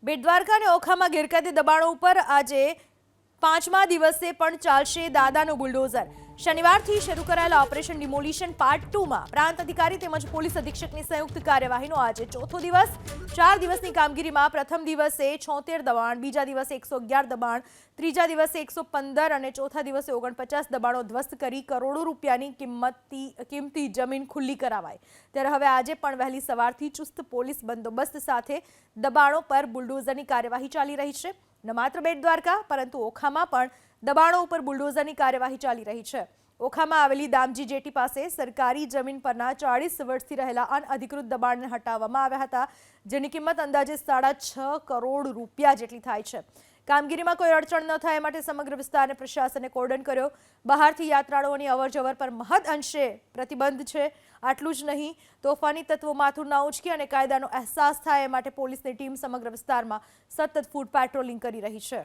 બેટ દ્વારકા અને ઓખામાં ગેરકાયદે દબાણો ઉપર આજે પાંચમા દિવસે પણ ચાલશે દાદાનું બુલડોઝર. શનિવારથી શરૂ કરાયેલા ઓપરેશન ડિમોલિશન પાર્ટ 2માં પ્રાંત અધિકારી તેમજ પોલીસ અધિક્ષકની સંયુક્ત કાર્યવાહીનો આજે ચોથો દિવસ. 4 દિવસની કામગીરીમાં પ્રથમ દિવસે 76 દબાણ, બીજા દિવસે 111 દબાણ, ત્રીજા દિવસે 115 અને ચોથા દિવસે 49 દબાણો ધ્વસ્ત કરી કરોડો રૂપિયાની કિંમતી જમીન ખુલ્લી કરાવાઈ. ત્યારે હવે આજે પણ વહેલી સવારથી ચુસ્ત પોલીસ બંદોબસ્ત સાથે દબાણો પર બુલડોઝરની કાર્યવાહી ચાલી રહી છે. ન માત્ર બેટ દ્વારકા પરંતુ ઓખામાં પણ દબાણો ઉપર બુલડોઝરની કાર્યવાહી ચાલી રહી છે. ઓખામાં આવેલી દામજી જેટી પાસે સરકારી જમીન પરના 40 વર્ષથી રહેલા અનઅધિકૃત દબાણને હટાવવામાં આવ્યા હતા, જેની કિંમત અંદાજે 6.5 કરોડ રૂપિયા જેટલી થાય છે. કામગીરીમાં કોઈ અડચણ ન થાય માટે સમગ્ર વિસ્તારને પ્રશાસને કોર્ડન કર્યો. બહારથી યાત્રાળુઓની અવરજવર પર મહદ અંશે પ્રતિબંધ છે. આટલું જ નહીં, તોફાની તત્વો માથું ના ઉંચકે અને કાયદાનો અહેસાસ થાય એ માટે પોલીસની ટીમ સમગ્ર વિસ્તારમાં સતત ફૂટ પેટ્રોલિંગ કરી રહી છે.